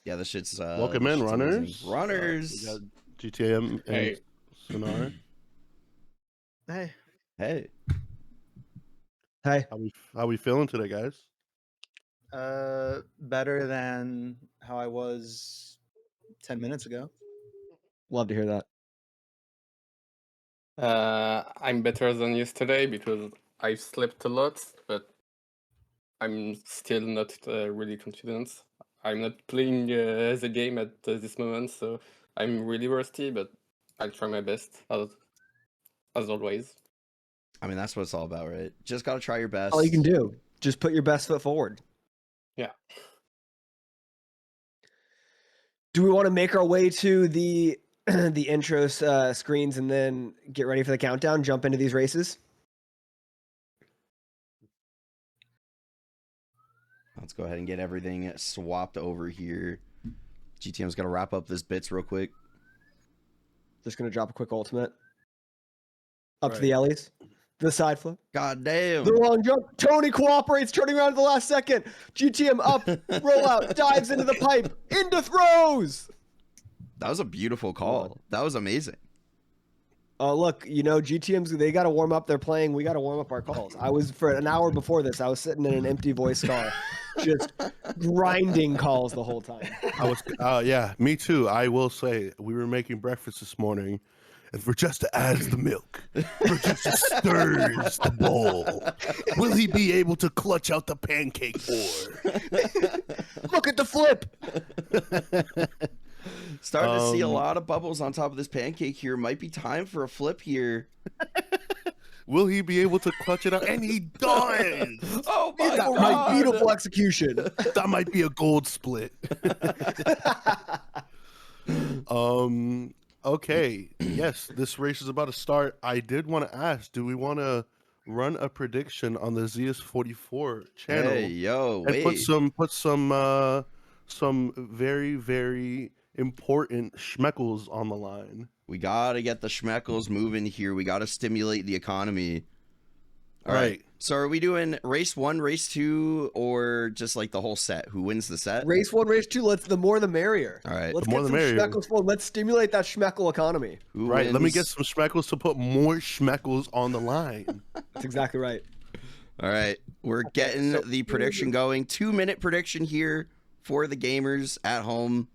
Yeah, this shit's Welcome in, runners. amazing. Runners. We got GTM and Sunnard. Hey. Hey. Hey. How we feeling today, guys? Better than how I was 10 minutes ago. Love to hear that. I'm better than yesterday because I've slept a lot, but I'm still not really confident. I'm not playing the game at this moment, so I'm really rusty, but I'll try my best, as always. I mean, that's what it's all about, right? Just got to try your best. All you can do. Just put your best foot forward. Yeah. Do we want to make our way to the the intro screens and then get ready for the countdown, jump into these races? Let's go ahead and get everything swapped over here. GTM's got to wrap up this bits real quick. Just going to drop a quick ultimate. Up to the Ellies. The side flip. God damn. The wrong jump. Tony cooperates, turning around at the last second. GTM up, roll out, dives into the pipe, into throws. That was a beautiful call. That was amazing. Look, you know, GTM's, they got to warm up their playing. We got to warm up our calls. I was, for an hour before this, I was sitting in an empty voice car, just grinding calls the whole time. I was, yeah, me too. I will say, we were making breakfast this morning, and vergesta adds the milk. Vergesta stirs the bowl. Will he be able to clutch out the pancake pour? Look at the flip. Starting to see a lot of bubbles on top of this pancake here. Might be time for a flip here. Will he be able to clutch it out? And he does! Oh my God. God. Beautiful execution. That might be a gold split. Okay. Yes, this race is about to start. I did want to ask, do we want to run a prediction on the ZS44 channel? Hey, yo, and wait. put some very, very important schmeckles on the line. We got to get the schmeckles moving here. We got to stimulate the economy. All right. So are we doing race 1, race 2, or just like the whole set? Who wins the set? Race 1, race 2. The more the merrier. All right. Let's the more get the some merrier. schmeckles forward. Let's stimulate that schmeckle economy. Who Right. wins? Let me get some schmeckles to put more schmeckles on the line. That's exactly right. All right. We're getting the prediction going. 2-minute prediction here for the gamers at home.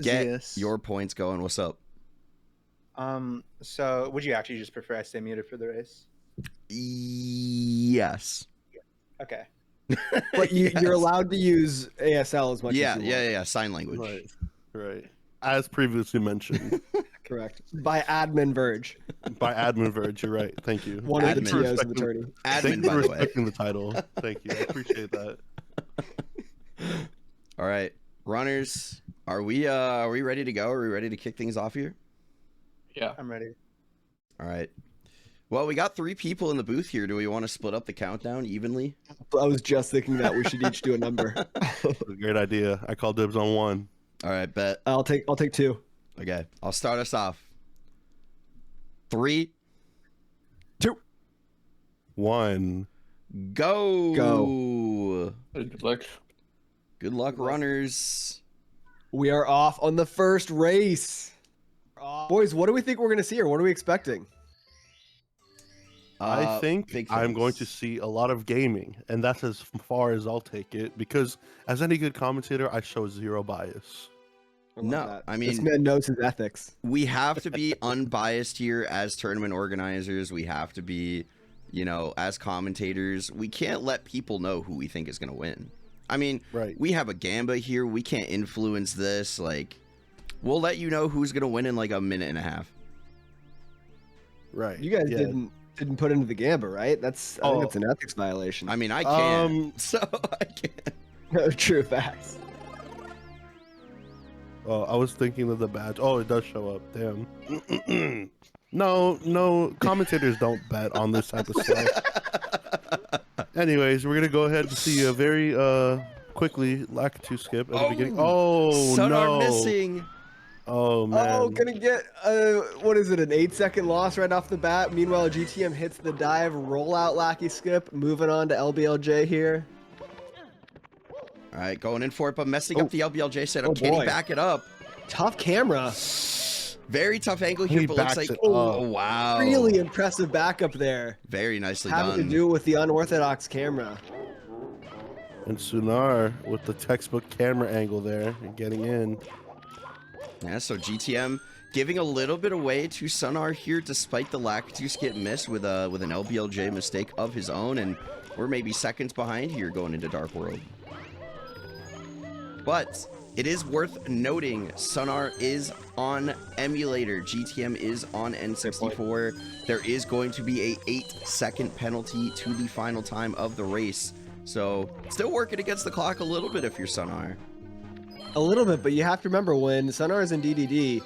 Get Yes. your points going. What's up? So would you actually just prefer I stay muted for the race? Yes. Okay. But you're allowed to use ASL as much as you want. Yeah. Sign language. Right. As previously mentioned. Correct. By admin Verge. By admin Verge, you're right. Thank you. One of the Admin. TOs of the tourney. Thank Admin, you by for the way. respecting the title. Thank you. I appreciate that. All right. Runners, are we ready to go? Are we ready to kick things off here? Yeah. I'm ready. All right. Well, we got 3 people in the booth here. Do we want to split up the countdown evenly? I was just thinking that we should each do a number. Great idea. I call dibs on 1. All right, bet. I'll take 2. Okay, I'll start us off. 3, 2. 1. go. Good luck. Good luck, runners. We are off on the first race. Boys, what do we think we're going to see here? What are we expecting? I think big I'm things. going to see a lot of gaming, and that's as far as I'll take it, because as any good commentator, I show zero bias. I love No, that. I this mean- man knows his ethics. We have to be unbiased here as tournament organizers. We have to be, as commentators. We can't let people know who we think is going to win. I mean, Right. we have a gamba here. We can't influence this. Like, we'll let you know who's going to win in like a minute and a half. Right. You guys Yeah. didn't put into the gamba, right? I think that's an ethics violation. I mean, I can't. So I can't. True facts. Oh, I was thinking of the badge. Oh, it does show up. Damn. No, commentators don't bet on this type of stuff. Anyways, we're gonna go ahead and see a very quickly lack to skip at the beginning. Oh Sunnard no! missing. Oh man! Oh, gonna get what is it? An 8-second loss right off the bat. Meanwhile, GTM hits the dive, rollout, lackey skip, moving on to LBLJ here. All right, going in for it, but messing up the LBLJ setup. Oh, Can he boy. back it up? Tough camera. Very tough angle He here, but looks backs like, it oh, up. wow. Really impressive backup there. Very nicely Having done. to do with the unorthodox camera. And Sunnard with the textbook camera angle there and getting in. Yeah, so GTM giving a little bit away to Sunnard here, despite the Lactus get missed with an LBLJ mistake of his own, and we're maybe seconds behind here going into Dark World. But it is worth noting, Sunnard is on emulator, GTM is on N64. There is going to be a 8-second penalty to the final time of the race. So still working against the clock a little bit if you're Sunnard. A little bit, but you have to remember when Sunnard is in DDD,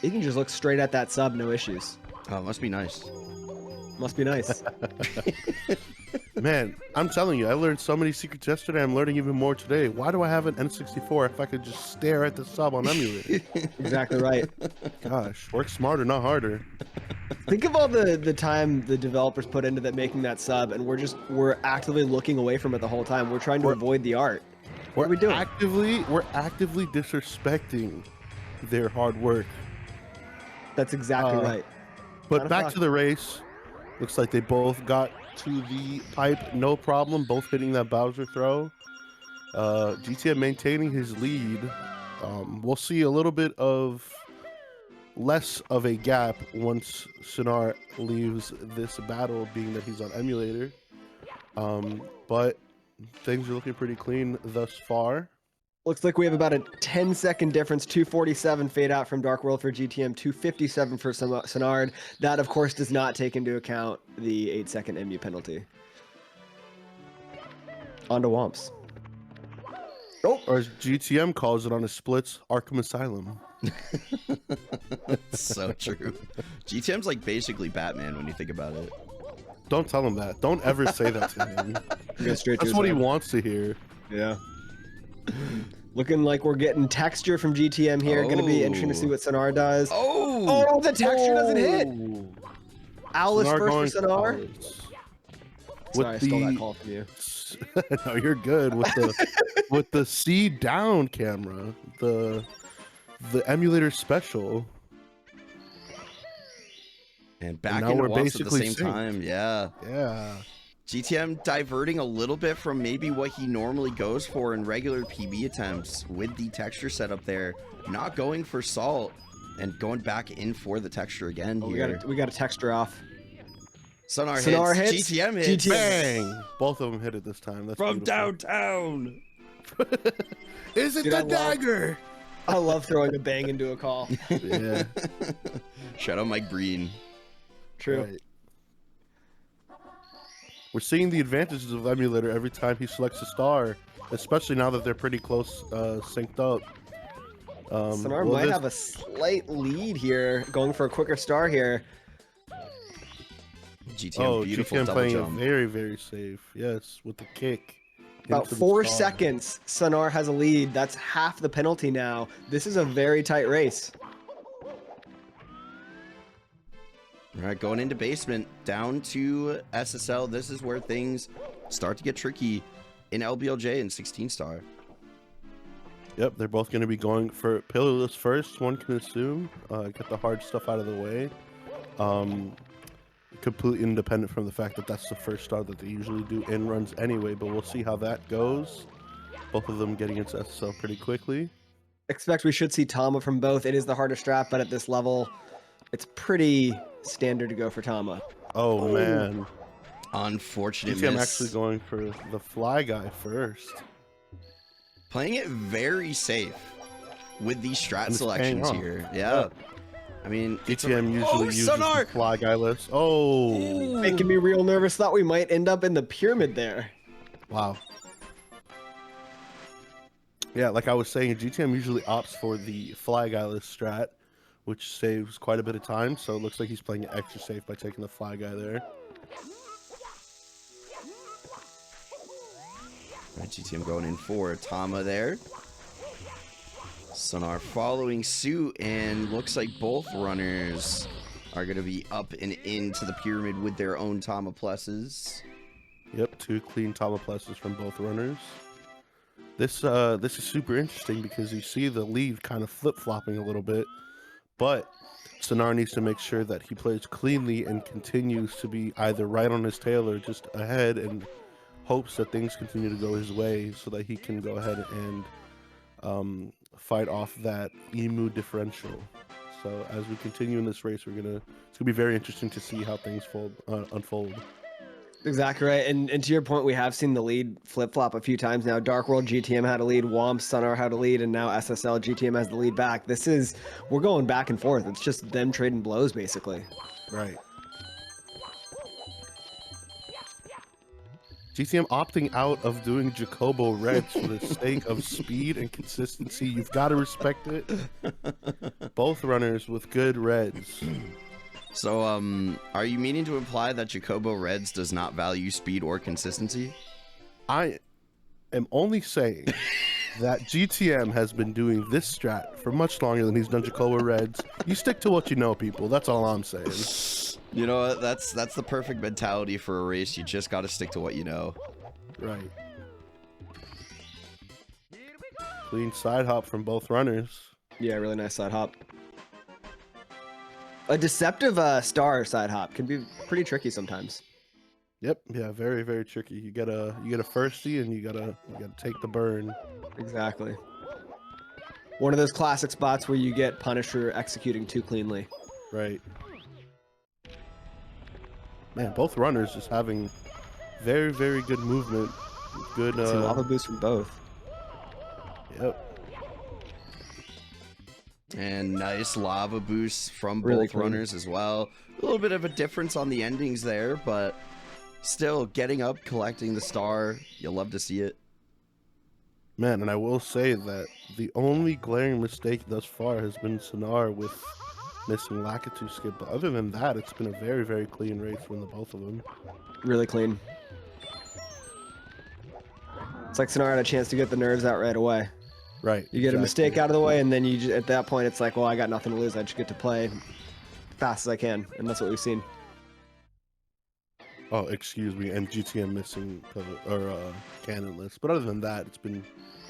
he can just look straight at that sub, no issues. Oh, must be nice. Must be nice. Man, I'm telling you, I learned so many secrets yesterday. I'm learning even more today. Why do I have an N64 if I could just stare at the sub on emulator? Exactly right. Gosh, work smarter, not harder. Think of all the time the developers put into that making that sub, and we're actively looking away from it the whole time. We're trying to avoid the art. What are we doing? We're actively disrespecting their hard work. That's exactly right. But Kinda back fucked. to the race. Looks like they both got to the pipe, no problem. Both hitting that Bowser throw. GTM maintaining his lead. We'll see a little bit of less of a gap once Sunnard leaves this battle, being that he's on emulator. But things are looking pretty clean thus far. Looks like we have about a 10-second difference. 247 fade out from Dark World for GTM, 257 for Sunnard. That, of course, does not take into account the 8-second MU penalty. On to Womps. Oh, or as GTM calls it on his splits, Arkham Asylum. So true. GTM's like basically Batman when you think about it. Don't tell him that. Don't ever say that to him. Go straight to That's his what he head. wants to hear. Yeah. Looking like we're getting texture from GTM here. Going to be interesting to see what Sunnard does. Oh, the texture doesn't hit. Owl's Sunnard going first for Sunnard. Owls. Sorry, I stole that call from you. No, you're good with the with the C down camera, the emulator special. And back now into we're Womps at the basically same synced. time. Yeah. Yeah. GTM diverting a little bit from maybe what he normally goes for in regular PB attempts with the texture setup there. Not going for salt and going back in for the texture again Oh, here. we got a texture off. Sunnard Sunnard hits. hits. GTM hits. GTM. Bang! Both of them hit it this time. That's From beautiful. downtown. Is it Dude, the I love- dagger? I love throwing a bang into a call. Yeah. Shout out Mike Breen. True. Right. We're seeing the advantages of emulator every time he selects a star, especially now that they're pretty close, synced up. Sunnard will might this- have a slight lead here, going for a quicker star here. GTM, beautiful GTM double playing jump. it very, very safe. Yes, with the kick. About into the 4 star. seconds, Sunnard has a lead. That's half the penalty now. This is a very tight race. All right, going into basement, down to SSL. This is where things start to get tricky in LBLJ and 16 star. Yep, they're both going to be going for pillarless first, one can assume. Get the hard stuff out of the way. Completely independent from the fact that that's the first star that they usually do in runs anyway, but we'll see how that goes. Both of them getting into SSL pretty quickly. Expect we should see Tama from both. It is the hardest strap, but at this level, it's pretty standard to go for Tama. Oh, man. Unfortunate GTM miss. actually going for the fly guy first. Playing it very safe with these strat And it's paying selections off. here. Yeah. I mean, it's GTM usually uses the Sunnard! fly guy list. Oh, Making me real nervous. Thought we might end up in the pyramid there. wow. Yeah, like I was saying, GTM usually opts for the fly guy list strat, which saves quite a bit of time. So it looks like he's playing it extra safe by taking the fly guy there. All right, GTM going in for Tama there. Sunnard following suit, and looks like both runners are going to be up and into the pyramid with their own Tama pluses. Yep, 2 clean Tama pluses from both runners. This is super interesting because you see the lead kind of flip-flopping a little bit, but Sunnard needs to make sure that he plays cleanly and continues to be either right on his tail or just ahead, and hopes that things continue to go his way so that he can go ahead and fight off that emu differential. So as we continue in this race, it's gonna be very interesting to see how things unfold. Exactly right. And to your point, we have seen the lead flip flop a few times now. Dark World GTM had a lead, Womp Sunnard had a lead, and now SSL GTM has the lead back. We're going back and forth. It's just them trading blows basically. Right. GTM opting out of doing Jacobo Reds for the sake of speed and consistency. You've got to respect it. Both runners with good reds. So, are you meaning to imply that Jacobo Reds does not value speed or consistency? I am only saying that GTM has been doing this strat for much longer than he's done Jacobo Reds. You stick to what you know, people. That's all I'm saying. You know what? That's the perfect mentality for a race. You just got to stick to what you know. Right. Clean side hop from both runners. Yeah, really nice side hop. A deceptive star side hop can be pretty tricky sometimes. Yep. Yeah. Very, very tricky. You get a firstie, and you gotta take the burn. Exactly. One of those classic spots where you get punished for executing too cleanly. Right. Man, both runners just having very, very good movement. Good. See lava boost from both. Yep. And nice lava boosts from Really both clean. runners as well. A little bit of a difference on the endings there, but still getting up, collecting the star. You'll love to see it. Man, and I will say that the only glaring mistake thus far has been Sunnard with missing Lakitu skip. But other than that, it's been a very, very clean race from the both of them. Really clean. It's like Sunnard had a chance to get the nerves out right away. Right. You get a exactly. mistake out of the way, and then at that point, it's like, well, I got nothing to lose. I just get to play fast as I can, and that's what we've seen. Oh, excuse me. And GTM missing cannonless. But other than that, it's been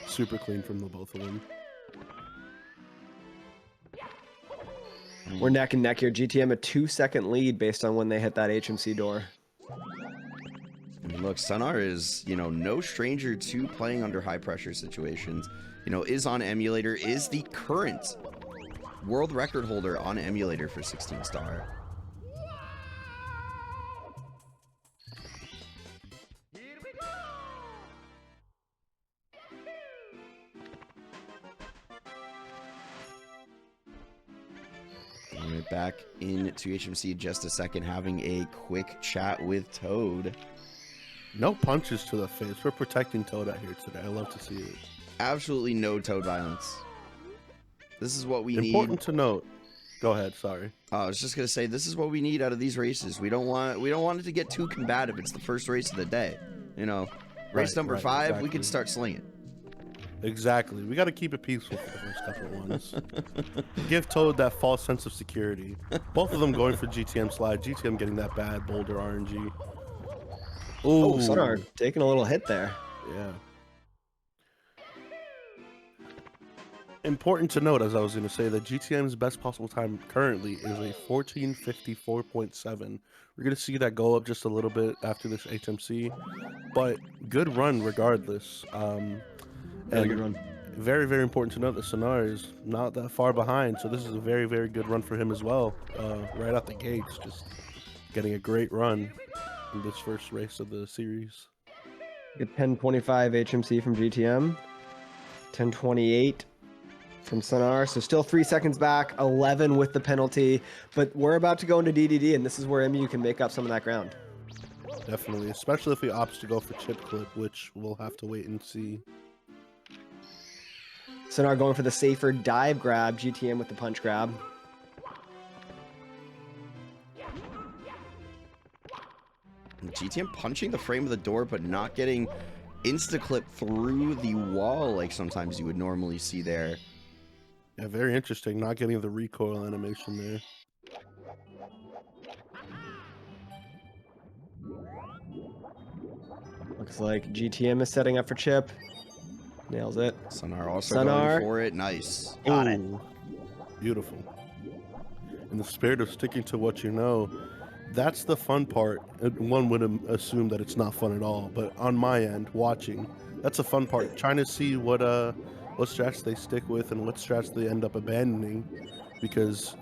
super clean from the both of them. We're neck and neck here. GTM a 2-second lead based on when they hit that HMC door. And look, Sunnard is, no stranger to playing under high pressure situations. Is on emulator, is the current world record holder on emulator for 16 star. Right back into HMC in just a second, having a quick chat with Toad. No punches to the face. We're protecting Toad out here today. I love to see it. Absolutely no Toad violence. This is what we need. Important to note. Go ahead. Sorry. I was just gonna say, this is what we need out of these races. We don't want it to get too combative. It's the first race of the day. Race number 5, exactly. we can start slinging. Exactly. We got to keep it peaceful for the first couple of ones. Give Toad that false sense of security. Both of them going for GTM slide. GTM getting that bad boulder RNG. Oh, Sunnard taking a little hit there. Yeah. Important to note, as I was going to say, that GTM's best possible time currently is a 14:54.7. We're going to see that go up just a little bit after this HMC, but good run regardless. Really good run. Very, very important to note that Sunnard is not that far behind, so this is a very, very good run for him as well. Right out the gates, just getting a great run in this first race of the series. Get 10:25 HMC from GTM. 10:28 from Sunnard. So still 3 seconds back, 11 with the penalty. But we're about to go into DDD, and this is where MU can make up some of that ground. Definitely, especially if he opts to go for chip clip, which we'll have to wait and see. Sunnard going for the safer dive grab, GTM with the punch grab. GTM punching the frame of the door, but not getting insta-clip through the wall like sometimes you would normally see there. Yeah, very interesting. Not getting the recoil animation there. Looks like GTM is setting up for chip. Nails it. Sunnard also Sunnard. going for it. Nice. Got it. Ooh, beautiful. In the spirit of sticking to what you know, that's the fun part. One would assume that it's not fun at all, but on my end, watching, that's a fun part. Trying to see what strats they stick with and what strats they end up abandoning, because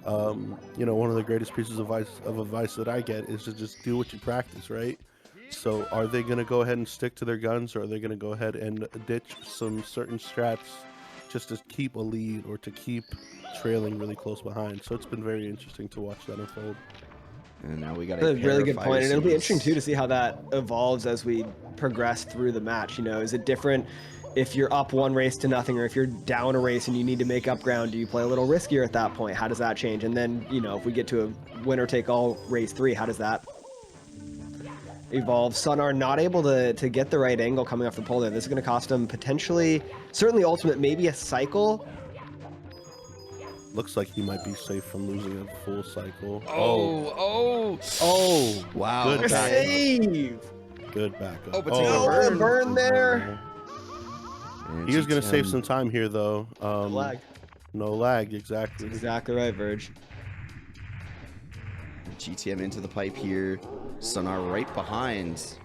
you know, one of the greatest pieces of advice that I get is to just do what you practice, right? So are they going to go ahead and stick to their guns, or are they going to go ahead and ditch some certain strats just to keep a lead or to keep trailing really close behind? So it's been very interesting to watch that unfold. And now we got That's a really good point, and it'll be interesting too to to see how that evolves as we progress through the match. You know, is it different if you're up 1 race to nothing, or if you're down a race and you need to make up ground? Do you play a little riskier at that point? How does that change? And then, you know, if we get to a winner-take-all race 3, how does that evolve? Sunnard not able to get the right angle coming off the pole there. This is going to cost him potentially, certainly ultimate, maybe a cycle. Looks like he might be safe from losing a full cycle. Oh, wow. Good back. Save! Good backup. Oh, but take a a burn. burn there. And He is going to save GTM some time here, though. Lag. No lag, exactly. Exactly right, Verge. GTM into the pipe here. Sunnard right behind.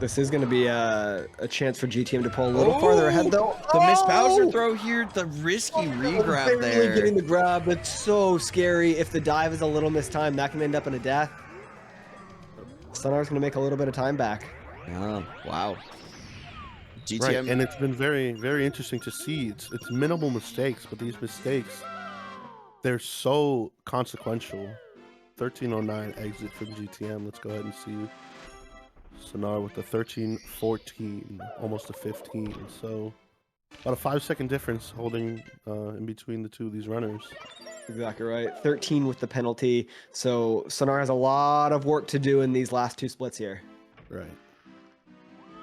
This is going to be a chance for GTM to pull a little farther ahead, though. The missed Bowser throw here, the risky regrab Barely there. getting the grab. That's so scary. If the dive is a little mistimed, that can end up in a death. Sunnard's going to make a little bit of time back. Oh, wow. GTM. Right, and it's been very, very interesting to see. It's minimal mistakes, but these mistakes, they're so consequential. 1309 exit from GTM. Let's go ahead and see Sunnard with the 1314, almost a 15. So about a 5-second difference holding in between the two of these runners. Exactly right. 13 with the penalty. So Sunnard has a lot of work to do in these last 2 splits here. Right.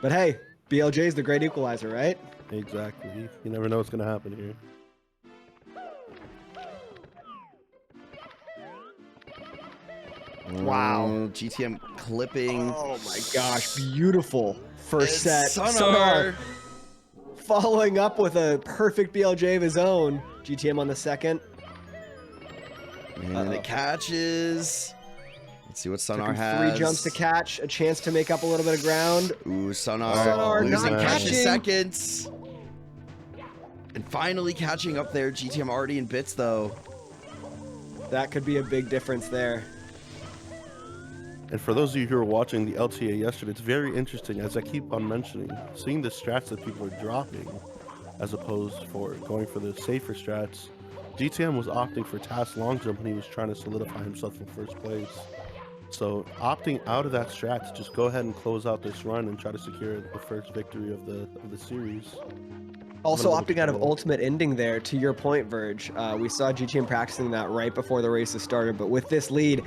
But hey, BLJ is the great equalizer, right? Exactly. You never know what's going to happen here. Wow. GTM clipping. Oh my gosh, beautiful first set. Sunnard. Following up with a perfect BLJ of his own. GTM on the second. And it catches. Let's see what Sunnard has. 3 jumps to catch, a chance to make up a little bit of ground. Ooh, Sunnard Sunnard losing not precious catching. seconds. And finally catching up there. GTM already in bits, though. That could be a big difference there. And for those of you who were watching the LTA yesterday, it's very interesting, as I keep on mentioning, seeing the strats that people are dropping as opposed for going for the safer strats. GTM was opting for task long jump when he was trying to solidify himself in first place. So opting out of that strat to just go ahead and close out this run and try to secure the first victory of the series. Also What a opting out of little- ultimate ending there, to your point, Verge. We saw GTM practicing that right before the races started, but with this lead,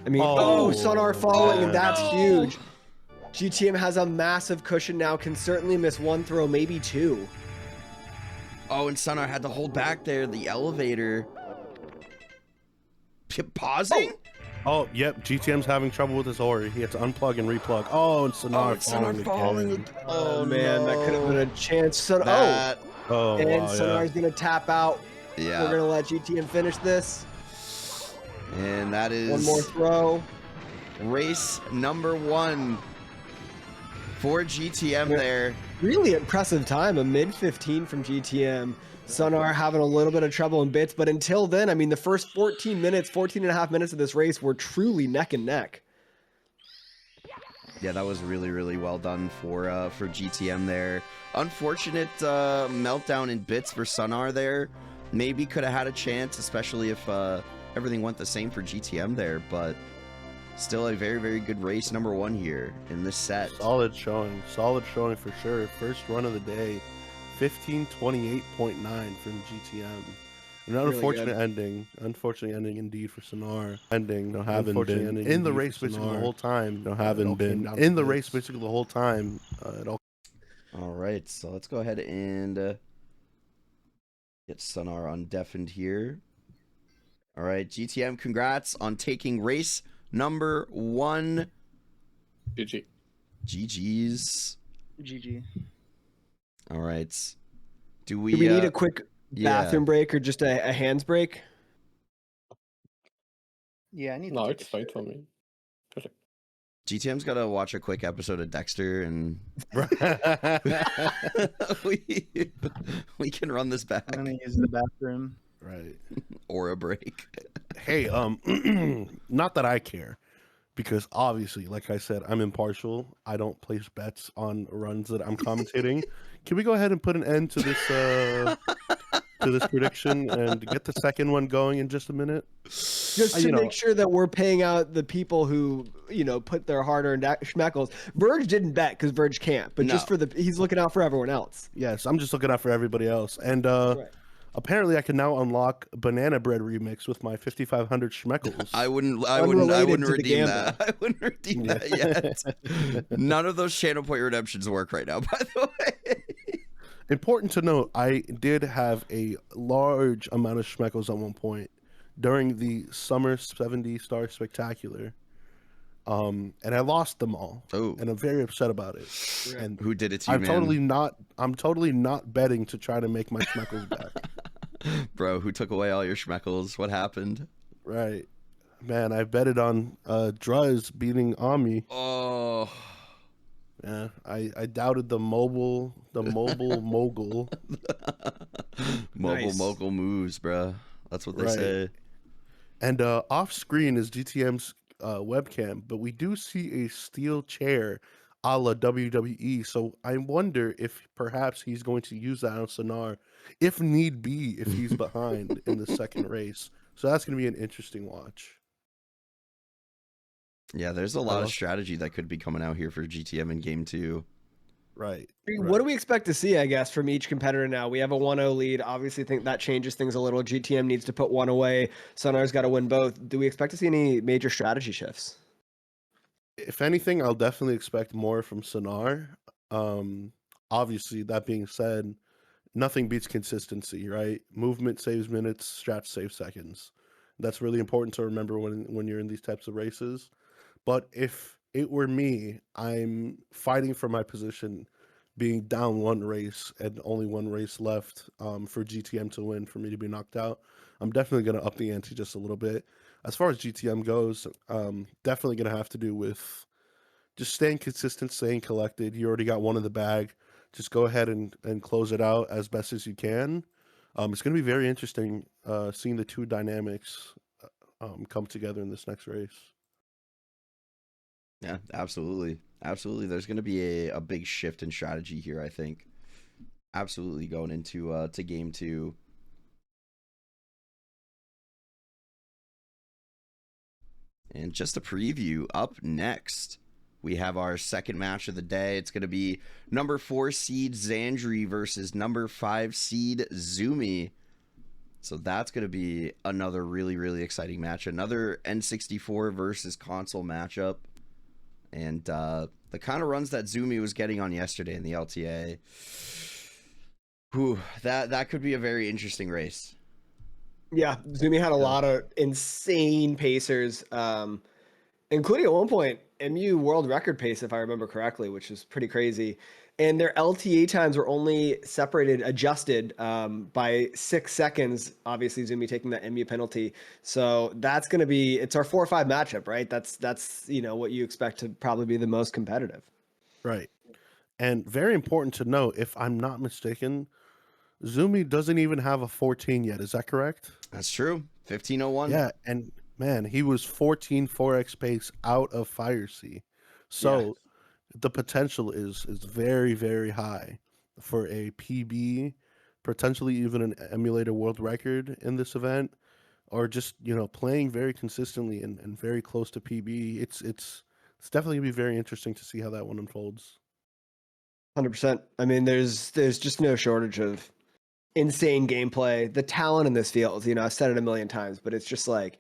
I mean, Oh, Sunnard falling, and that's no. huge. GTM has a massive cushion now, can certainly miss 1 throw, maybe 2. Oh, and Sunnard had to hold back there. The elevator. Pausing? Oh, yep, GTM's having trouble with his Ori. He had to unplug and replug. Oh, and Sunnard falling again. Oh, man, that could have been a chance. That, Oh, And wow, Sunnard's going to tap out. yeah. We're going to let GTM finish this. And that is One more throw. race number 1 for GTM Yeah. there. Really impressive time, a mid-15 from GTM. Sunnard having a little bit of trouble in bits, but until then, I mean, the first 14 and a half minutes of this race were truly neck and neck. Yeah, that was really, really well done for GTM there. Unfortunate meltdown in bits for Sunnard there. Maybe could have had a chance, especially if everything went the same for GTM there, but still a very, very good race number 1 here in this set. Solid showing for sure. First run of the day, 15:28.9 from GTM. An Really unfortunate good. unfortunate ending indeed for Sunnard. Haven't been in the race basically the whole time. Haven't been in the race basically the whole time. It all All right, so let's go ahead and get Sunnard undeafened here. All right, GTM, congrats on taking race number 1 GG. GG's. GG. All right. Do Do we need a quick yeah. bathroom break or just a hands break? Yeah, I need to No, take it's a fine shit. for me. Perfect. GTM's got to watch a quick episode of Dexter, and we can run this back. I'm gonna use the bathroom. Right. Or a break. Hey, not that I care, because obviously, like I said, I'm impartial. I don't place bets on runs that I'm commentating. Can we go ahead and put an end to this prediction and get the second one going in just a minute? Just to You know- make sure that we're paying out the people who, put their hard-earned schmeckles. Verge didn't bet because Verge can't, but just No. for he's looking out for everyone else. Yes, I'm just looking out for everybody else. And Right. apparently I can now unlock Banana Bread Remix with my 5,500 schmeckles. I wouldn't Unrelated to the redeem gamble. that. I wouldn't redeem that yet. None of those channel point redemptions work right now, by the way. Important to note, I did have a large amount of schmeckles at one point during the Summer 70 Star Spectacular. And I lost them all. Oh. And I'm very upset about it. Right. And Who did it to you, I'm man? totally not betting to try to make my schmeckles back. Bro, who took away all your schmeckles? What happened? Right. Man, I betted on Druz beating Ami. Oh. Yeah, I doubted the mobile mogul. Mobile Nice. mogul moves, bro. That's what they Right. say. And off screen is GTM's webcam, but we do see a steel chair a la WWE. So I wonder if perhaps he's going to use that on Sunnard, if need be, if he's behind in the second race. So that's going to be an interesting watch. Yeah, there's a lot of strategy that could be coming out here for GTM in game 2. Right. What do we expect to see, I guess, from each competitor now? We have a 1-0 lead. Obviously, think that changes things a little. GTM needs to put one away. Sunnard's got to win both. Do we expect to see any major strategy shifts? If anything, I'll definitely expect more from Sunnard. Obviously, that being said, nothing beats consistency, right? Movement saves minutes, strat saves seconds. That's really important to remember when you're in these types of races. But if it were me, I'm fighting for my position, being down one race and only one race left for GTM to win, for me to be knocked out. I'm definitely going to up the ante just a little bit. As far as GTM goes, definitely going to have to do with just staying consistent, staying collected. You already got one in the bag. Just go ahead and close it out as best as you can. It's going to be very interesting seeing the two dynamics come together in this next race. Yeah, absolutely. Absolutely. There's going to be a big shift in strategy here, I think. Absolutely going into to game 2. And just a preview, up next, we have our second match of the day. It's going to be number 4 seed Xandri versus number 5 seed Zumi. So that's going to be another really, really exciting match. Another N64 versus console matchup. And the kind of runs that Zumi was getting on yesterday in the LTA, whew, that could be a very interesting race. Yeah, Zumi had a lot of insane pacers, including at one point MU world record pace, if I remember correctly, which is pretty crazy. And their LTA times were only adjusted by 6 seconds. Obviously, Zumi taking that MU penalty. So that's going to be, it's our 4-5 matchup, right? That's what you expect to probably be the most competitive. Right. And very important to note, if I'm not mistaken, Zumi doesn't even have a 14 yet. Is that correct? That's true. 1501. Yeah. And man, he was 14 4x pace out of Fire Sea. So the potential is very, very high for a PB, potentially even an emulator world record in this event, or just, playing very consistently and very close to PB. It's definitely gonna be very interesting to see how that one unfolds. 100%. I mean, there's just no shortage of insane gameplay. The talent in this field, I've said it a million times, but it's just like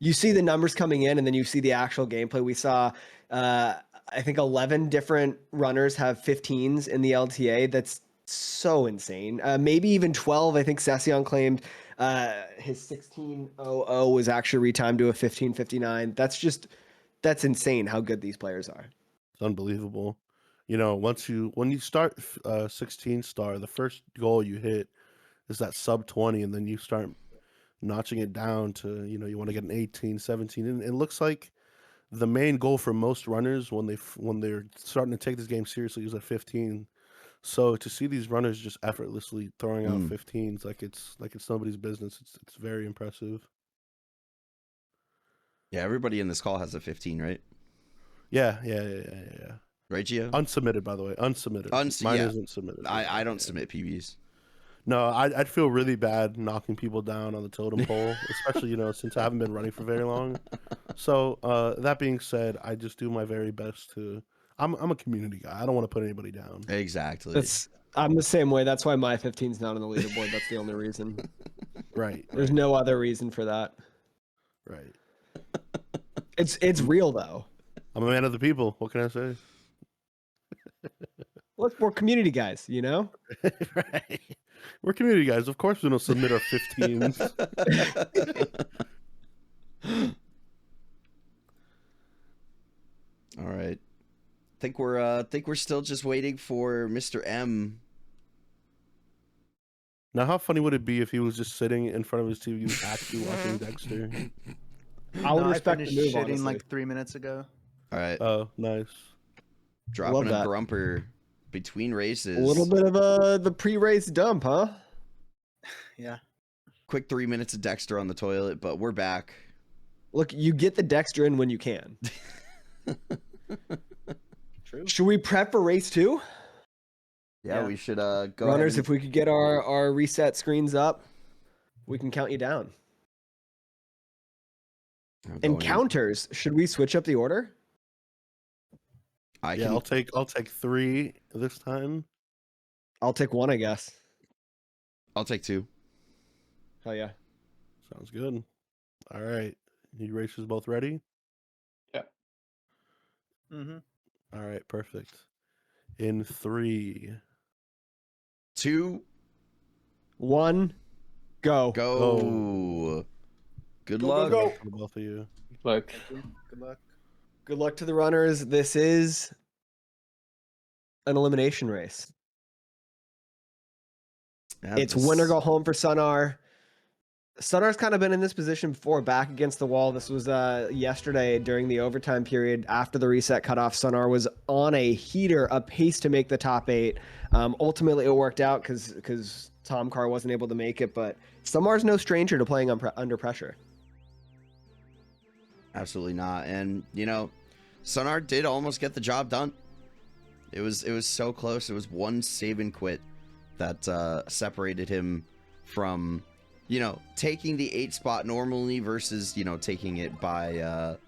you see the numbers coming in and then you see the actual gameplay. We saw, I think 11 different runners have 15s in the LTA. That's so insane. Maybe even 12. I think Session claimed his 1600 was actually retimed to a 1559. That's insane how good these players are. unbelievable. You know, when you start 16 star, the first goal you hit is that sub 20, and then you start notching it down to, you want to get an 18, 17, and it looks like the main goal for most runners when they're starting to take this game seriously is at 15. So to see these runners just effortlessly throwing out 15s like it's nobody's business, it's very impressive. Yeah, everybody in this call has a 15, right? Yeah. Right, Gio? Unsubmitted, by the way. Unsubmitted. Mine isn't submitted. I don't submit PBs. No, I'd feel really bad knocking people down on the totem pole, especially, since I haven't been running for very long. So that being said, I just do my very best to. I'm a community guy. I don't want to put anybody down. Exactly. I'm the same way. That's why my 15's not on the leaderboard. That's the only reason. Right. There's no other reason for that. Right. It's real though. I'm a man of the people. What can I say? Look, we're community guys, you know? Right. We're community guys. Of course we don't submit our 15s. All right. Think we're still just waiting for Mr. M. Now, how funny would it be if he was just sitting in front of his TV actually watching Dexter? I would No, respect I the finished move, shitting honestly. like 3 minutes ago. All right. Oh, nice. Dropping Love a that. grumper between races. A little bit of the pre-race dump, huh? Yeah. Quick 3 minutes of Dexter on the toilet, but we're back. Look, you get the Dexter in when you can. True. Should we prep for race 2? Yeah, we should go Runners, ahead if we could get our reset screens up, we can count you down. Encounters, should we switch up the order? I'll take 3 this time. I'll take 1, I guess. I'll take 2. Hell yeah. Sounds good. All right. You racers both ready? Yeah. Mm-hmm. All right, perfect. In 3, 2, 1, go. go. Good luck. go. for both of you. Like, Good luck. Good luck to the runners. This is an elimination race. Yeah, It's this- win or go home for Sunnard. Sunnard's kind of been in this position before, back against the wall. This was yesterday during the overtime period after the reset cutoff. Sunnard was on a heater, a pace to make the top 8. Ultimately, it worked out because Tom Carr wasn't able to make it, but Sunnard's no stranger to playing under pressure. Absolutely not. And, Sunnard did almost get the job done. It was so close. It was one save and quit that separated him from, taking the 8 spot normally versus, taking it by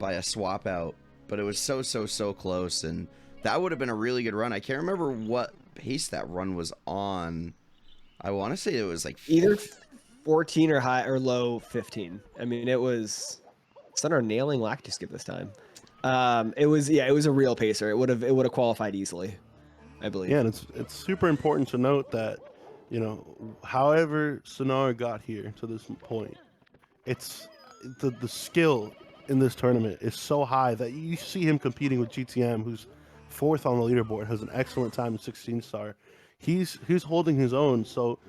a swap out. But it was so close, and that would have been a really good run. I can't remember what pace that run was on. I want to say it was like Either 14 or high or low 15. I mean, it was Sunnard nailing lactic skip this time. It was a real pacer. It would have qualified easily, I believe. Yeah, and it's super important to note that, however Sunnard got here to this point, it's the skill in this tournament is so high that you see him competing with GTM, who's 4th on the leaderboard, has an excellent time in 16 star. He's holding his own, so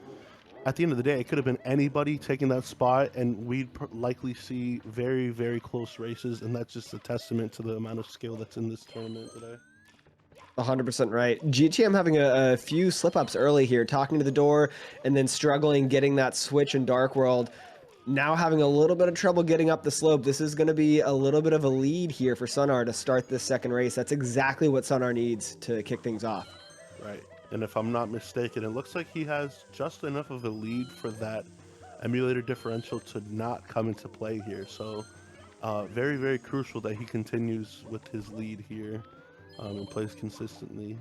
at the end of the day, it could have been anybody taking that spot, and we'd likely see very, very close races, and that's just a testament to the amount of skill that's in this tournament today. 100% right. GTM having a few slip-ups early here, talking to the door, and then struggling getting that switch in Dark World. Now having a little bit of trouble getting up the slope. This is going to be a little bit of a lead here for Sunnard to start this second race. That's exactly what Sunnard needs to kick things off. Right. And if I'm not mistaken, it looks like he has just enough of a lead for that emulator differential to not come into play here. So very, very crucial that he continues with his lead here and plays consistently.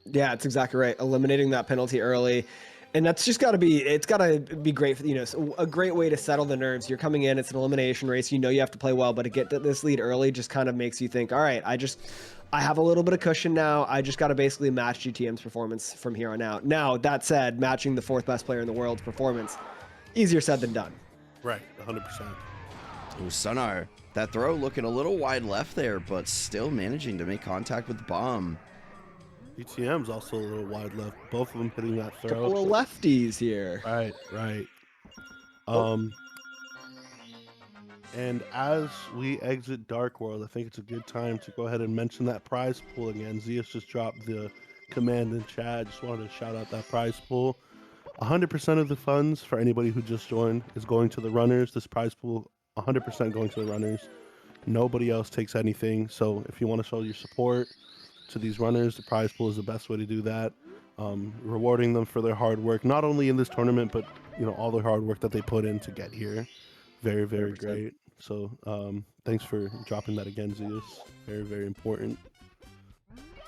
Yeah, it's exactly right. Eliminating that penalty early. And that's just got to be, it's got to be great for, a great way to settle the nerves. You're coming in, it's an elimination race. You have to play well, but to get this lead early just kind of makes you think, all right, I have a little bit of cushion now. I just got to basically match GTM's performance from here on out. Now, that said, matching the 4th best player in the world's performance, easier said than done. Right, 100%. Oh, Sunnard. That throw looking a little wide left there, but still managing to make contact with the bomb. GTM's also a little wide left. Both of them hitting that throw. Couple of lefties here. Right, right. Oh. And as we exit Dark World, I think it's a good time to go ahead and mention that prize pool again. Zeus just dropped the command in chat. Just wanted to shout out that prize pool. 100% of the funds for anybody who just joined is going to the runners. This prize pool, 100% going to the runners. Nobody else takes anything. So if you want to show your support to these runners, the prize pool is the best way to do that. Rewarding them for their hard work, not only in this tournament, but all the hard work that they put in to get here. Very, very 100%. great. So thanks for dropping that again, Zeus. Very, very important.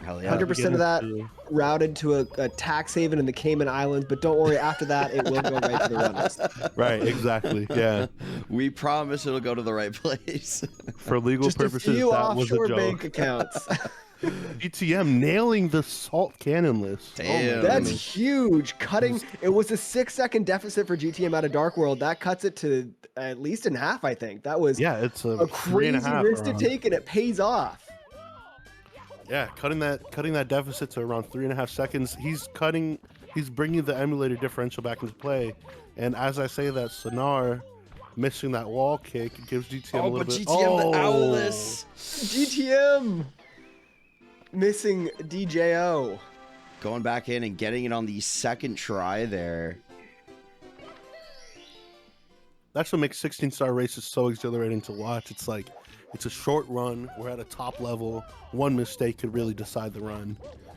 Hell yeah. 100% of that routed to a tax haven in the Cayman Islands, but don't worry, after that, it will go right to the runners. Right, exactly. Yeah. We promise it'll go to the right place. For legal Just purposes, a few that was a offshore joke. bank accounts. GTM nailing the salt cannon list. Damn. That's huge. It was a 6-second deficit for GTM out of Dark World. That cuts it to at least in half, I think. That was It's a crazy 3.5 risk to around. take, and it pays off. Yeah, cutting that deficit to around 3.5 seconds. He's bringing the emulator differential back into play. And as I say that, Sunnard missing that wall kick gives GTM a little bit. GTM the Owless. GTM missing DJO. Going back in and getting it on the second try there. That's what makes 16-star races so exhilarating to watch. It's like, it's a short run. We're at a top level. One mistake could really decide the run.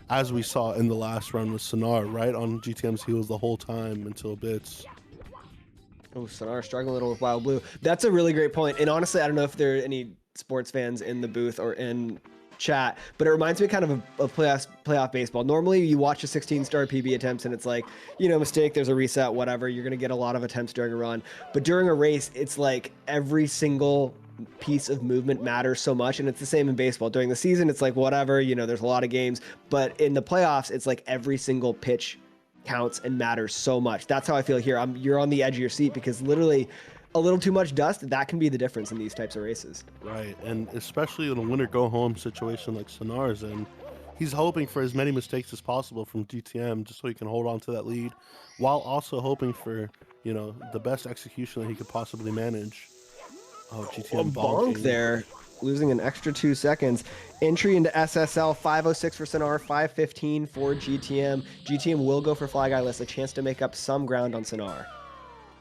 As we saw in the last run with Sunnard, right on GTM's heels the whole time until bits. Oh, Sunnard struggling a little with Wild Blue. That's a really great point. And honestly, I don't know if there are any sports fans in the booth or in chat, but it reminds me kind of playoff baseball. Normally you watch a 16-star PB attempts and it's like, mistake, there's a reset, whatever. You're going to get a lot of attempts during a run. But during a race, it's like every single piece of movement matters so much, and it's the same in baseball. During the season, it's like whatever, there's a lot of games, but in the playoffs, it's like every single pitch counts and matters so much. That's how I feel here. You're on the edge of your seat because literally a little too much dust, that can be the difference in these types of races. Right, and especially in a winner-go-home situation like Sunnard's in, he's hoping for as many mistakes as possible from GTM just so he can hold on to that lead, while also hoping for, the best execution that he could possibly manage. Oh, GTM bonk there, losing an extra 2 seconds. Entry into SSL, 5:06 for Sunnard, 5:15 for GTM. GTM will go for Fly Guy List, a chance to make up some ground on Sunnard.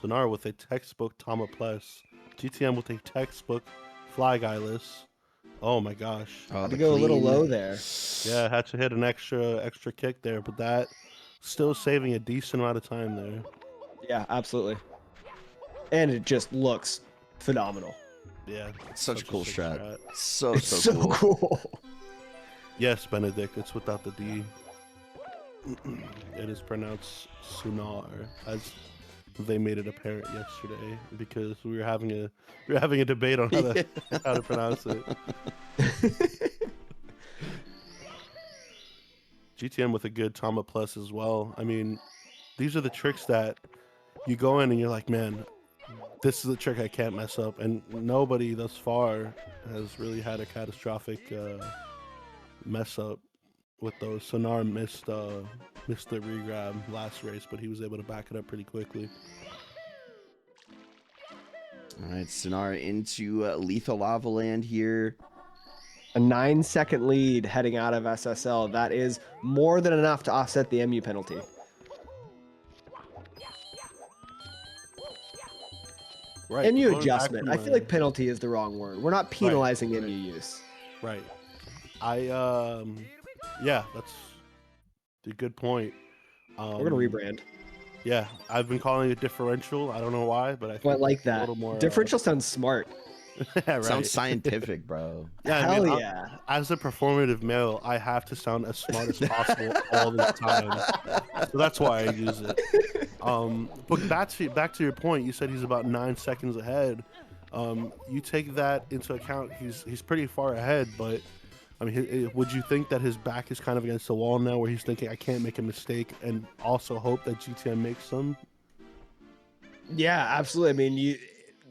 Sunnard with a textbook Tama Plus. GTM with a textbook Fly Guy List. Oh my gosh. Oh, Had to go a little low there. Yeah, had to hit an extra kick there, but that still saving a decent amount of time there. Yeah, absolutely. And it just looks phenomenal. Yeah. Such a cool sick strat. So So cool. cool. Yes, Benedict, it's without the D. It is pronounced Sunnard, as they made it apparent yesterday, because we were having a debate on how to pronounce it. GTM with a good Tama Plus as well. I mean, these are the tricks that you go in and you're like, man, this is a trick I can't mess up. And nobody thus far has really had a catastrophic mess up with those. Sunnard missed the regrab last race, but he was able to back it up pretty quickly. All right, Sunnard into Lethal Lava Land here. A 9-second lead heading out of SSL. That is more than enough to offset the MU penalty. Right. MU going back adjustment. to I feel my- like penalty is the wrong word. We're not penalizing MU use. Right. Yeah, that's a good point. We're gonna rebrand. Yeah, I've been calling it differential. I don't know why, but I think I like it's a that. little more Differential sounds smart. right. Sounds scientific, bro. Yeah, I Hell mean, yeah. as a performative male, I have to sound as smart as possible all the time. So that's why I use it. But back to your point, you said he's about 9 seconds ahead. You take that into account, he's pretty far ahead, but I mean, would you think that his back is kind of against the wall now, where he's thinking, I can't make a mistake, and also hope that GTM makes some? Yeah, absolutely. I mean,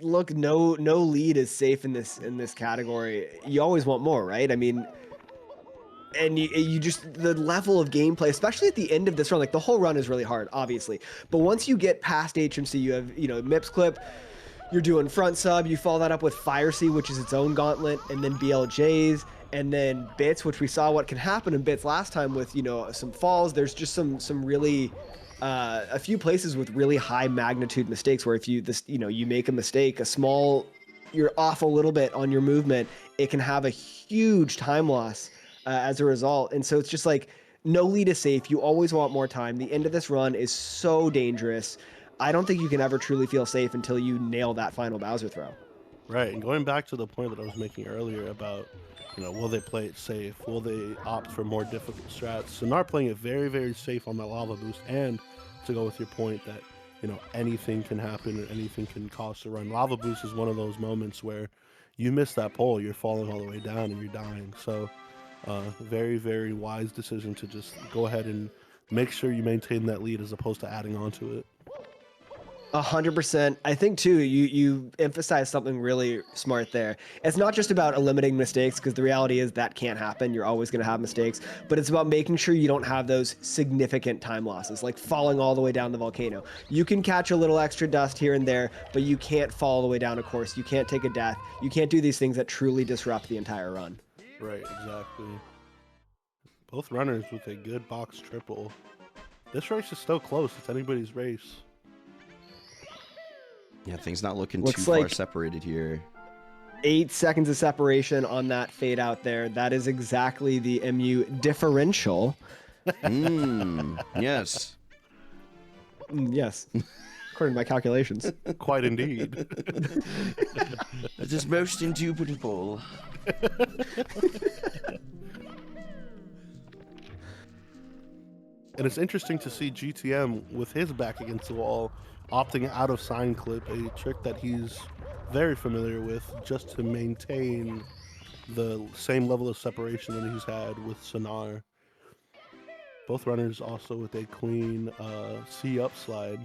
look, no lead is safe in this category. You always want more, right? I mean, and you just, the level of gameplay, especially at the end of this run, like the whole run is really hard, obviously. But once you get past HMC, you have, MIPS clip, you're doing front sub, you follow that up with Fire C, which is its own gauntlet, and then BLJs, and then Bits, which we saw what can happen in Bits last time with, some falls. There's just some really, a few places with really high magnitude mistakes where if you make a mistake, you're off a little bit on your movement, it can have a huge time loss as a result. And so it's just like, no lead is safe. You always want more time. The end of this run is so dangerous. I don't think you can ever truly feel safe until you nail that final Bowser throw. Right, and going back to the point that I was making earlier about, will they play it safe? Will they opt for more difficult strats? Sunnard playing it very, very safe on that lava boost, and to go with your point that, anything can happen and anything can cost a run. Lava boost is one of those moments where you miss that pole, you're falling all the way down and you're dying. So very, very wise decision to just go ahead and make sure you maintain that lead as opposed to adding on to it. 100%. I think too, you emphasize something really smart there. It's not just about eliminating mistakes, because the reality is that can't happen. You're always going to have mistakes, but it's about making sure you don't have those significant time losses, like falling all the way down the volcano. You can catch a little extra dust here and there, but you can't fall all the way down a course. You can't take a death. You can't do these things that truly disrupt the entire run. Right, exactly. Both runners with a good box triple. This race is still close. It's anybody's race. Yeah, things not looking Looks too far like separated here. 8 seconds of separation on that fade out there. That is exactly the MU differential. Yes. Yes. According to my calculations. Quite indeed. That is most indubitable. And it's interesting to see GTM with his back against the wall opting out of sign clip, a trick that he's very familiar with, just to maintain the same level of separation that he's had with Sunnard. Both runners also with a clean C up slide.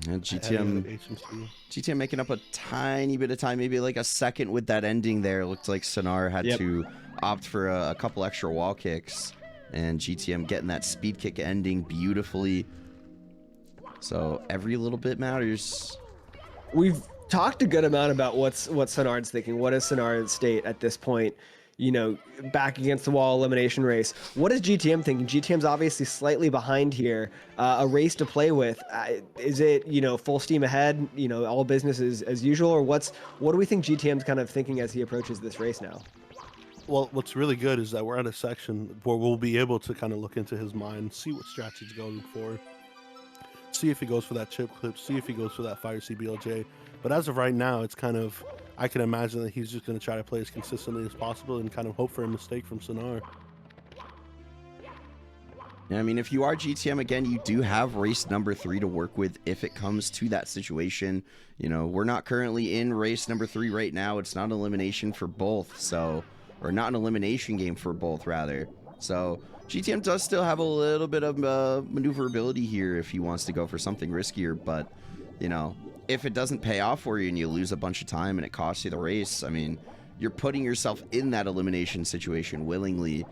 And GTM making up a tiny bit of time, maybe like a second with that ending there. It looked like Sunnard had to opt for a couple extra wall kicks, and GTM getting that speed kick ending beautifully. So every little bit matters. We've talked a good amount about what Sunnard's thinking. What is Sunnard's state at this point? Back against the wall elimination race. What is GTM thinking? GTM's obviously slightly behind here. A race to play with. Is it, full steam ahead, all business as usual? Or what do we think GTM's kind of thinking as he approaches this race now? Well, what's really good is that we're at a section where we'll be able to kind of look into his mind, see what strats he's going for. See if he goes for that chip clip, see if he goes for that Fire CBLJ. But as of right now, it's kind of, I can imagine that he's just going to try to play as consistently as possible and kind of hope for a mistake from Sunnard. Yeah, I mean, if you are GTM, again, you do have race number 3 to work with if it comes to that situation. We're not currently in race number 3 right now. It's not an elimination for both, or not an elimination game for both, rather. So GTM does still have a little bit of maneuverability here if he wants to go for something riskier, but, if it doesn't pay off for you and you lose a bunch of time and it costs you the race, I mean, you're putting yourself in that elimination situation willingly,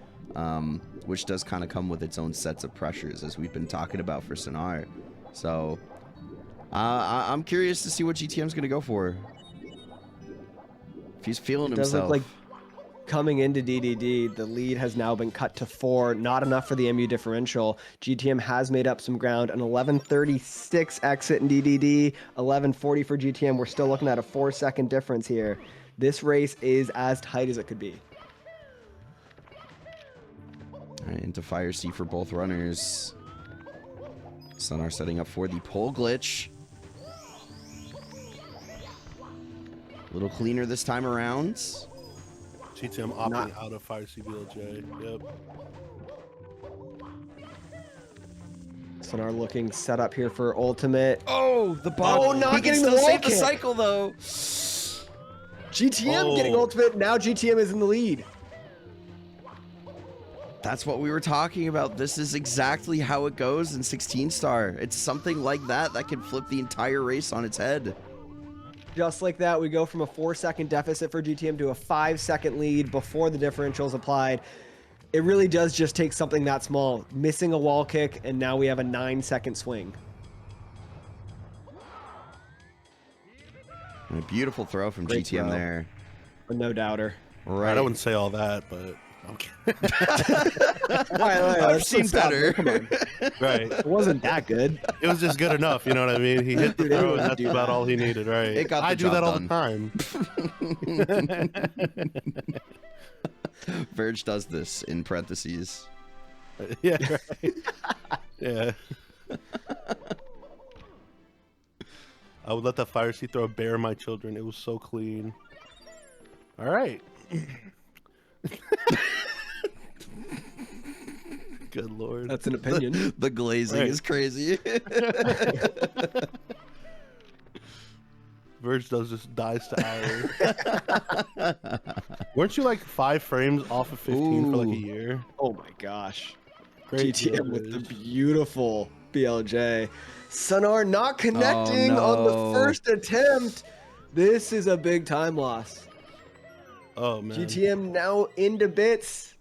which does kind of come with its own sets of pressures, as we've been talking about for Sunnard. So I'm curious to see what GTM's going to go for. If he's feeling himself. Look like coming into DDD, the lead has now been cut to 4. Not enough for the MU differential. GTM has made up some ground. An 11:36 exit in DDD, 11:40 for GTM. We're still looking at a 4-second difference here. This race is as tight as it could be. All right, into Fire C for both runners. Sunnard setting up for the pole glitch. A little cleaner this time around. GTM opting out of Fire CBLJ. Yep. Sunnard looking set up here for ultimate. Oh, the bug. Oh, not he can getting still the wall save the kick. cycle, though. GTM getting ultimate. Now GTM is in the lead. That's what we were talking about. This is exactly how it goes in 16 star. It's something like that that can flip the entire race on its head. Just like that, we go from a 4-second deficit for GTM to a 5-second lead before the differentials applied. It really does just take something that small. Missing a wall kick, and now we have a 9-second swing. And a beautiful throw from Great GTM throw. there. But no doubter. Right. I wouldn't say all that, but okay. All right, I've let's seen stop better. it. Come on. Right. It wasn't that good. It was just good enough, you know what I mean? He hit the Dude, throw, anyone and would that's do about that. all he needed, right? It got the I do job that all done. the time. Verge does this in parentheses. Yeah, right. Yeah. I would let that fire sea throw bear my children. It was so clean. All right. Good lord. That's an opinion. The glazing Right. is crazy. Verge does just dies to hour. Weren't you like 5 frames off of 15 for like a Ooh. year? Oh my gosh. Great GTM deal, with the Verge. beautiful BLJ. Sunnard not connecting on the no. first attempt. This is a big time loss. Oh man. GTM now into bits.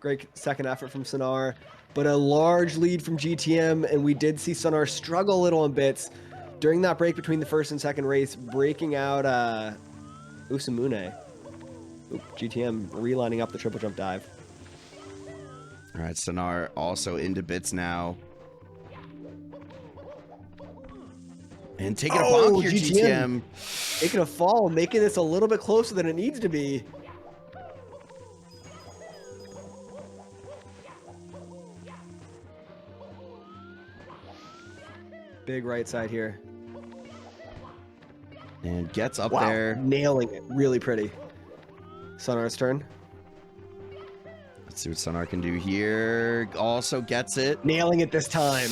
Great second effort from Sunnard, but a large lead from GTM, and we did see Sunnard struggle a little in bits during that break between the first and second race, breaking out Usamune. Oop, GTM relining up the triple jump dive. All right, Sunnard also into bits now. And taking a bonk here, GTM. Taking a fall, making this a little bit closer than it needs to be. Big right side here. And gets up Wow, there. nailing it. Really pretty. Sunnard's turn. Let's see what Sunnard can do here. Also gets it. Nailing it this time.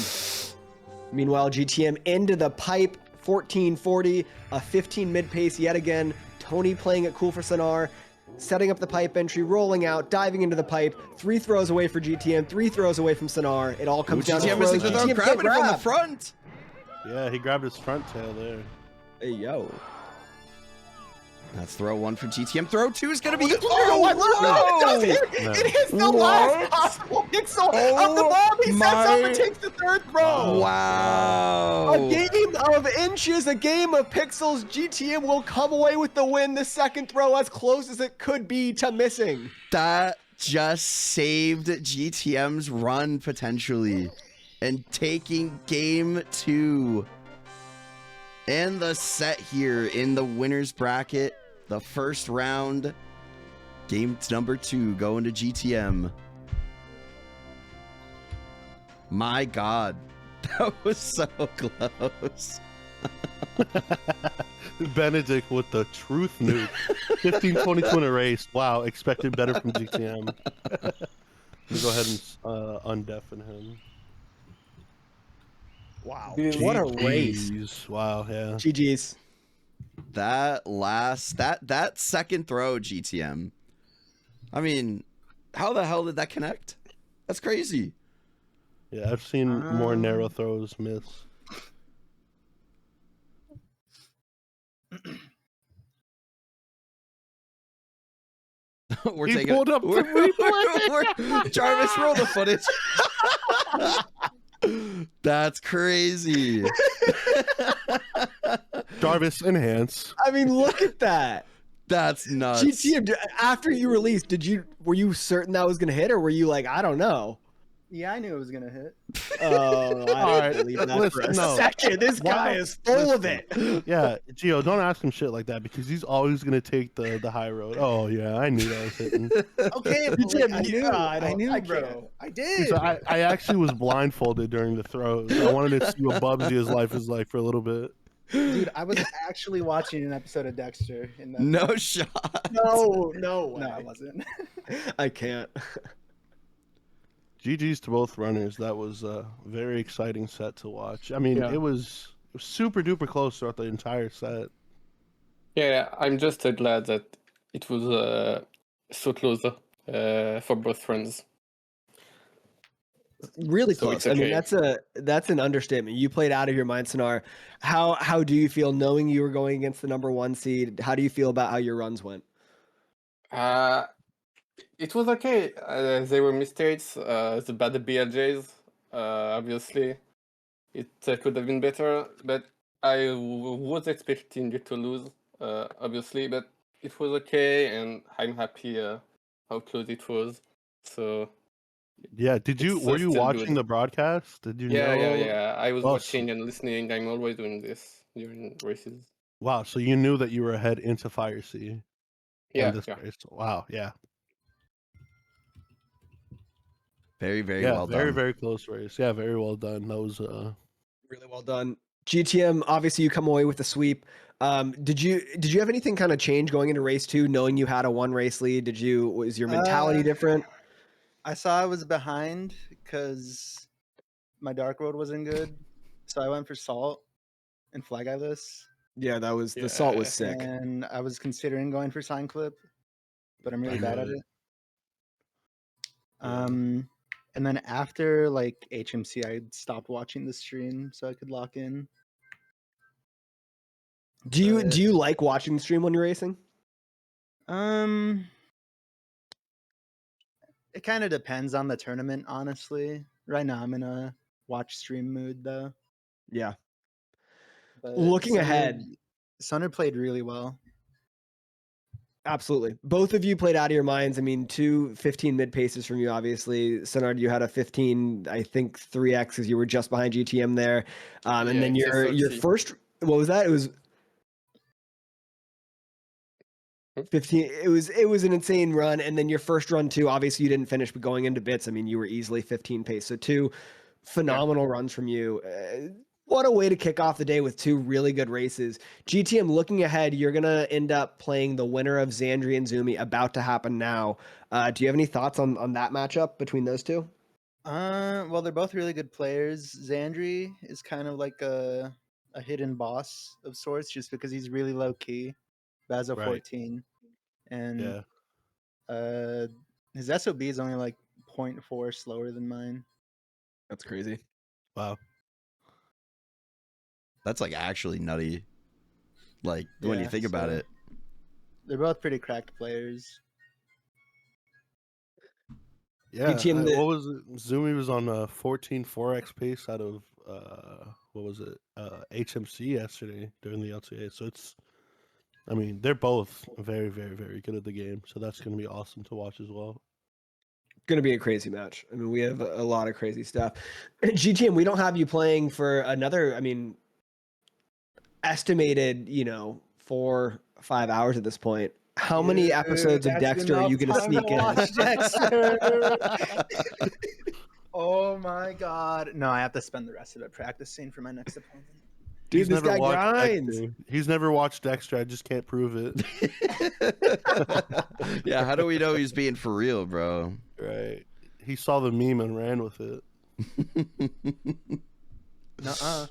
Meanwhile, GTM into the pipe. 1440, a 15 mid pace yet again. Tony playing it cool for Sunnard. Setting up the pipe entry, rolling out, diving into the pipe. 3 throws away for GTM, 3 throws away from Sunnard. It all Ooh, comes down to GTM throws. missing the throw, GTM grabbing can't it from the grab. front. Yeah, he grabbed his front tail there. Hey, yo. That's throw 1 for GTM. Throw 2 is going to be... It is the last possible pixel of the bomb. He sets up and takes the 3rd throw. Wow. A game of inches, a game of pixels. GTM will come away with the win. The second throw as close as it could be to missing. That just saved GTM's run potentially. And taking game 2. And the set here in the winner's bracket. The first round. Game number 2 going to GTM. My God. That was so close. Benedict with the truth nuke. 15-22 in a race. Wow, expected better from GTM. Let me go ahead and undeafen him. Wow. Dude, What a race. GGs. Wow, yeah. GG's. That second throw, GTM. I mean, how the hell did that connect? That's crazy. Yeah, I've seen more narrow throws miss. We're He taking pulled up the replay. Jarvis, roll the footage. That's crazy. Jarvis, enhance. I mean, look at that. That's nuts. GTM, after you released, were you certain that was going to hit, or were you like, I don't know? Yeah, I knew it was gonna hit. Oh, I All right, didn't believe that for a listen, no. second. This guy is full of it. Yeah, Gio, don't ask him shit like that because he's always gonna take the high road. Oh yeah, I knew that was hitting. Okay, but GTM, like, I knew, I I can't. bro. I did. So I actually was blindfolded during the throws. I wanted to see what Bubsy's life is like for a little bit. Dude, I was actually watching an episode of Dexter. In that No shot. No way. no, I wasn't. I can't. GG's to both runners. That was a very exciting set to watch. I mean, Yeah. it was super duper close throughout the entire set. Yeah, I'm just glad that it was so close for both friends. Really So close. it's I mean, okay. that's an understatement. You played out of your mind, Sonar. How do you feel knowing you were going against the number 1 seed? How do you feel about how your runs went? Uh, it was okay. There were mistakes. The bad BLJs, obviously. It could have been better, but I was expecting you to lose, obviously, but it was okay, and I'm happy how close it was. So Yeah. it's Were you still watching good. the broadcast? Did you Yeah, yeah, know? yeah. I was Oh, watching and listening. I'm always doing this during races. wow. So you knew that you were ahead into Fire Sea in Yeah, this yeah. race. Wow. Yeah. Very, very Yeah. well Very, done. very close race. Yeah. Very well done. That was Really well done. GTM, obviously you come away with the sweep. Did you have anything kind of change going into race 2 knowing you had a 1 race lead? Was your mentality different? I saw I was behind because my dark road wasn't good, so I went for salt and flag eyeless, Yeah, the salt was Yeah. sick. and I was considering going for sign clip, but I'm really I bad knew at it. it. Yeah. And then after like HMC, I stopped watching the stream so I could lock in. Do But you like watching the stream when you're racing? it kind of depends on the tournament, honestly. Right now, I'm in a watch stream mood though. Yeah. But Looking ahead, Sunnard played really well. absolutely. Both of you played out of your minds. I mean, 2 15 mid paces from you, obviously. Sunnard, you had a 15, I think 3x because you were just behind GTM there. And Yeah, then it's a your 30. first, what was that? It was 15. It was an insane run. And then your first run too, obviously you didn't finish, but going into bits, I mean, you were easily 15 pace. So 2 phenomenal runs from you. What a way to kick off the day with 2 really good races. GTM, looking ahead, you're going to end up playing the winner of Xandri and Zumi, about to happen now. Do you have any thoughts on that matchup between those 2? Well, they're both really good players. Xandri is kind of like a hidden boss of sorts, just because he's really low key, Bazo Right. 14, and Yeah. his SOB is only like 0.4 slower than mine. That's crazy. Wow. That's like actually nutty. Like when you Yeah, think about so it. they're both pretty cracked players. Yeah. GTM, What was it? Zumi was on a 14 4x pace out of what was it? HMC yesterday during the LTA. So I mean, they're both very, very, very good at the game. So that's gonna be awesome to watch as well. going to be a crazy match. I mean, we have a lot of crazy stuff. GTM, we don't have you playing for another, I mean, estimated, 4 5 hours at this point. How many episodes of That's Dexter are enough you going to time sneak in? watch Dexter. Oh my god! No, I have to spend the rest of it practicing for my next opponent. Dude, He's this never guy watched grinds. Dexter. He's never watched Dexter. I just can't prove it. Yeah, how do we know he's being for real, bro? Right. He saw the meme and ran with it. Nuh-uh.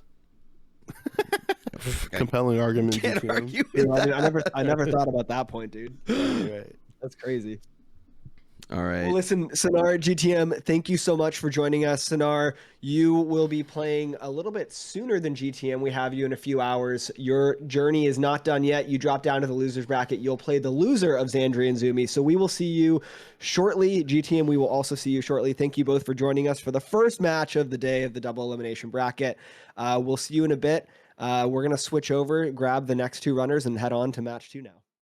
Compelling argument. Can't GTM. argue You with know, that. I never thought about that point, dude. Right. That's crazy. All right. Well, listen, Sonar, GTM, thank you so much for joining us. Sonar, you will be playing a little bit sooner than GTM. We have you in a few hours. Your journey is not done yet. You drop down to the losers bracket. You'll play the loser of Xandri and Zumi. So we will see you shortly. GTM, we will also see you shortly. Thank you both for joining us for the first match of the day of the double elimination bracket. We'll see you in a bit. We're going to switch over, grab the next 2 runners, and head on to match 2 now.